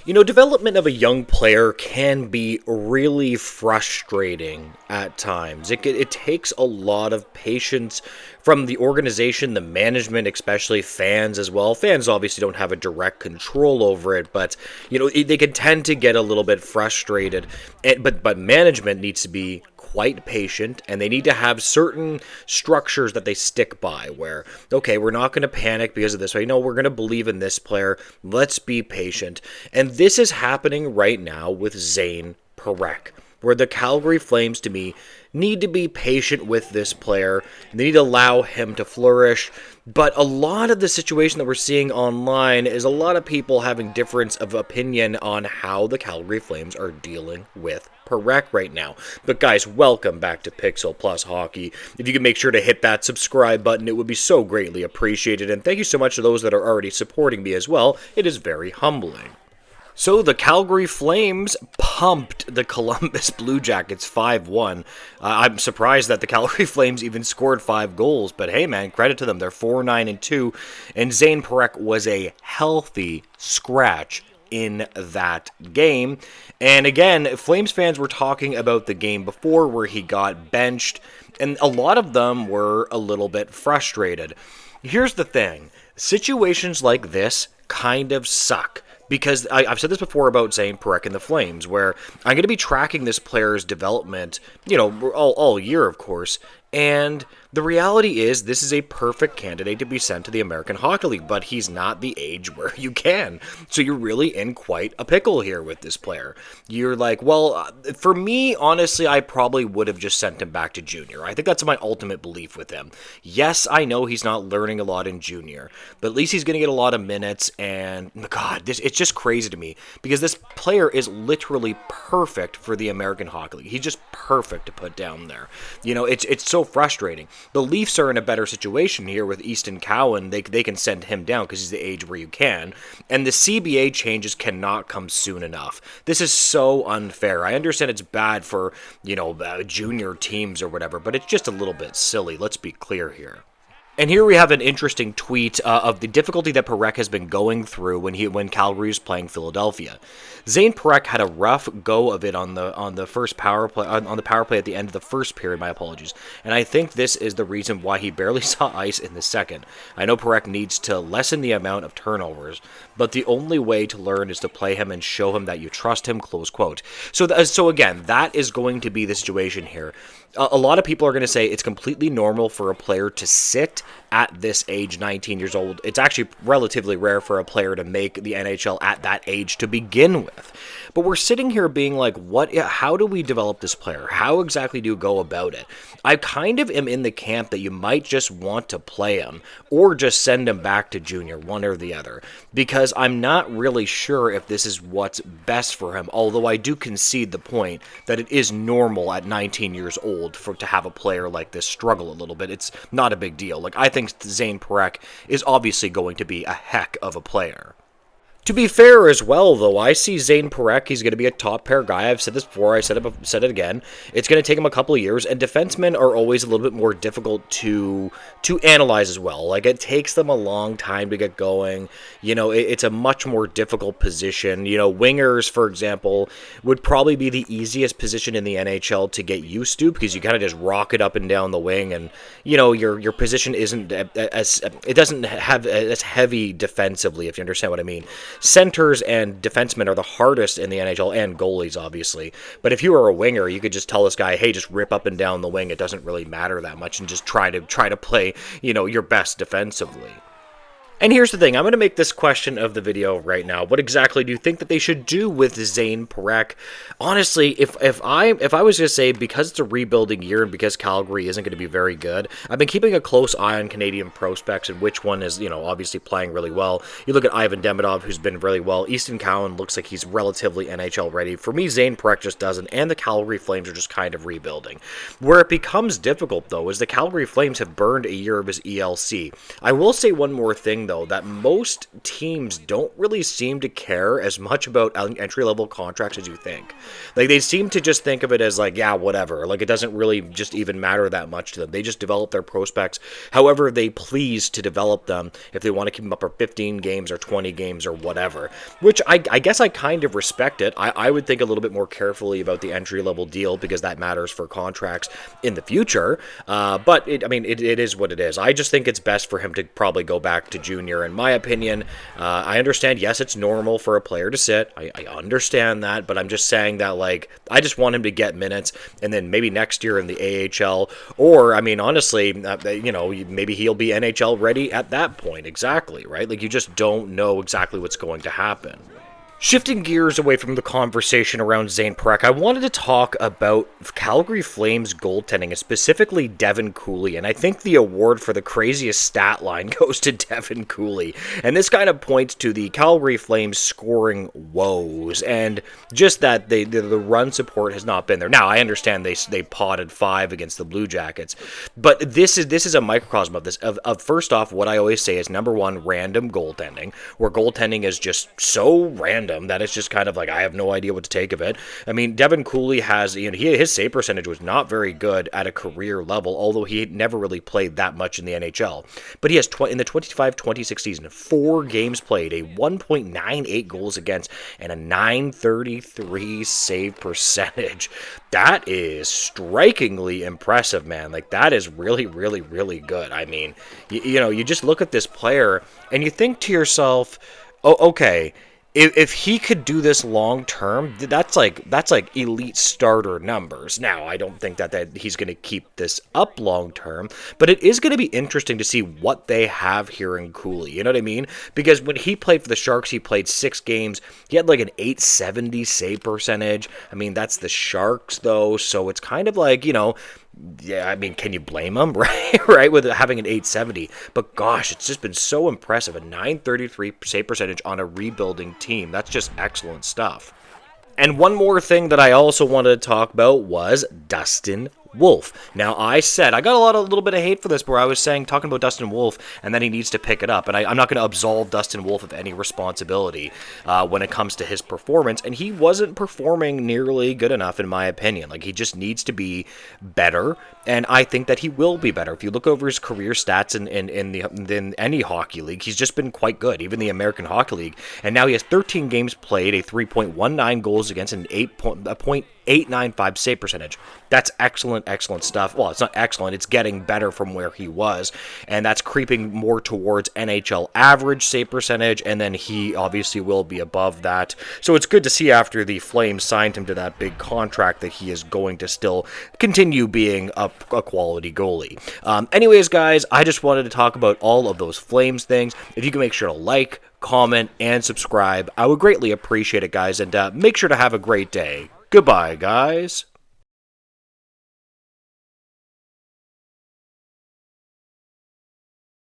You know, development of a young player can be really frustrating at times. It takes a lot of patience from the organization, the management, especially fans as well. Fans obviously don't have a direct control over it, but, you know, they can tend to get a little bit frustrated. But management needs to be quite patient, and they need to have certain structures that they stick by where, okay, we're not going to panic because of this. You know, we're going to believe in this player. Let's be patient. And this is happening right now with Zayn Parekh, where the Calgary Flames, to me, need to be patient with this player. They need to allow him to flourish. But a lot of the situation that we're seeing online is a lot of people having difference of opinion on how the Calgary Flames are dealing with Parekh right now. But guys, welcome back to Pixel Plus Hockey. If you could make sure to hit that subscribe button, it would be so greatly appreciated. And thank you so much to those that are already supporting me as well. It is very humbling. So the Calgary Flames pumped the Columbus Blue Jackets 5-1. I'm surprised that the Calgary Flames even scored 5 goals, but hey man, credit to them. They're 4-9-2, and Zayn Parekh was a healthy scratch in that game. And again, Flames fans were talking about the game before where he got benched, and a lot of them were a little bit frustrated. Here's the thing. Situations like this kind of suck. Because I've said this before about Zayn Parekh and the Flames, where I'm going to be tracking this player's development, you know, all year, of course. And the reality is this is a perfect candidate to be sent to the American Hockey League, but he's not the age where you can. So you're really in quite a pickle here with this player. You're like, well, for me, honestly, I probably would have just sent him back to junior. I think that's my ultimate belief with him. Yes, I know he's not learning a lot in junior, but at least he's going to get a lot of minutes. And God, it's just crazy to me because this player is literally perfect for the American Hockey League. He's just perfect to put down there. You know, it's so frustrating. The Leafs are in a better situation here with Easton Cowan. They can send him down because he's the age where you can. And the CBA changes cannot come soon enough. This is so unfair. I understand it's bad for, you know, junior teams or whatever, but it's just a little bit silly. Let's be clear here. And here we have an interesting tweet of the difficulty that Parekh has been going through when Calgary was playing Philadelphia. Zayn Parekh had a rough go of it on the first power play on the power play at the end of the first period. My apologies. And I think this is the reason why he barely saw ice in the second. I know Parekh needs to lessen the amount of turnovers, but the only way to learn is to play him and show him that you trust him. Close quote. So again, that is going to be the situation here. A lot of people are going to say it's completely normal for a player to sit at this age, 19 years old. It's actually relatively rare for a player to make the NHL at that age to begin with. But we're sitting here being like, how do we develop this player? How exactly do you go about it? I kind of am in the camp that you might just want to play him or just send him back to junior, one or the other, because I'm not really sure if this is what's best for him, although I do concede the point that it is normal at 19 years old to have a player like this struggle a little bit. It's not a big deal. Like, I think Zayn Parekh is obviously going to be a heck of a player. To be fair as well, though, I see Zayn Parekh, he's going to be a top pair guy. I've said this before, I said it again. It's going to take him a couple of years, and defensemen are always a little bit more difficult to analyze as well. Like, it takes them a long time to get going. You know, it's a much more difficult position. You know, wingers, for example, would probably be the easiest position in the NHL to get used to because you kind of just rock it up and down the wing, and, you know, your position isn't it doesn't have as heavy defensively, if you understand what I mean. Centers and defensemen are the hardest in the NHL, and goalies, obviously. But if you were a winger, you could just tell this guy, hey, just rip up and down the wing. It doesn't really matter that much, and just try to play, you know, your best defensively. And here's the thing, I'm going to make this question of the video right now. What exactly do you think that they should do with Zayn Parekh? Honestly, if I was going to say, because it's a rebuilding year and because Calgary isn't going to be very good, I've been keeping a close eye on Canadian prospects and which one is, you know, obviously playing really well. You look at Ivan Demidov, who's been really well. Easton Cowan looks like he's relatively NHL ready. For me, Zayn Parekh just doesn't, and the Calgary Flames are just kind of rebuilding. Where it becomes difficult, though, is the Calgary Flames have burned a year of his ELC. I will say one more thing, though. though, that most teams don't really seem to care as much about entry-level contracts as you think. Like, they seem to just think of it as, like, yeah, whatever. Like, it doesn't really just even matter that much to them. They just develop their prospects however they please to develop them, if they want to keep them up for 15 games or 20 games or whatever. Which I guess I kind of respect it. I would think a little bit more carefully about the entry-level deal because that matters for contracts in the future. But, it is what it is. I just think it's best for him to probably go back to junior, in my opinion. I understand, yes, it's normal for a player to sit. I understand that, but I'm just saying that, like, I just want him to get minutes, and then maybe next year in the AHL, or, honestly, maybe he'll be NHL ready at that point, exactly, right? Like, you just don't know exactly what's going to happen. Shifting gears away from the conversation around Zayn Parekh, I wanted to talk about Calgary Flames goaltending, and specifically Devin Cooley. And I think the award for the craziest stat line goes to Devin Cooley. And this kind of points to the Calgary Flames scoring woes, and just that the run support has not been there. Now, I understand they potted 5 against the Blue Jackets, but this is a microcosm of this. Of first off, what I always say is, number one, random goaltending, where goaltending is just so random that it's just kind of like, I have no idea what to take of it. Devin Cooley has, his save percentage was not very good at a career level, although he never really played that much in the NHL. But he has, in the 25-26 season, 4 games played, a 1.98 goals against, and a 933 save percentage. That is strikingly impressive, man. Like, that is really, really, really good. You just look at this player, and you think to yourself, oh, okay, if he could do this long term, that's like elite starter numbers. Now, I don't think that he's going to keep this up long term, but it is going to be interesting to see what they have here in Cooley. You know what I mean? Because when he played for the Sharks, he played 6 games. He had like an 870 save percentage. That's the Sharks, though, so it's kind of like, yeah, can you blame him, right, with having an 870? But gosh, it's just been so impressive. A 933 save percentage on a rebuilding team. That's just excellent stuff. And one more thing that I also wanted to talk about was Dustin Wolf. Now, I got a little bit of hate for this, where I was talking about Dustin Wolf, and then he needs to pick it up. And I'm not going to absolve Dustin Wolf of any responsibility when it comes to his performance. And he wasn't performing nearly good enough, in my opinion. Like, he just needs to be better, and I think that he will be better. If you look over his career stats in any hockey league, he's just been quite good, even the American Hockey League. And now he has 13 games played, a 3.19 goals against, and a .895 save percentage. That's excellent stuff. Well, it's not excellent. It's getting better from where he was, and that's creeping more towards NHL average save percentage, and then he obviously will be above that. So it's good to see after the Flames signed him to that big contract that he is going to still continue being a quality goalie. Anyways, guys, I just wanted to talk about all of those Flames things. If you can make sure to like, comment, and subscribe, I would greatly appreciate it, guys, and make sure to have a great day. Goodbye, guys.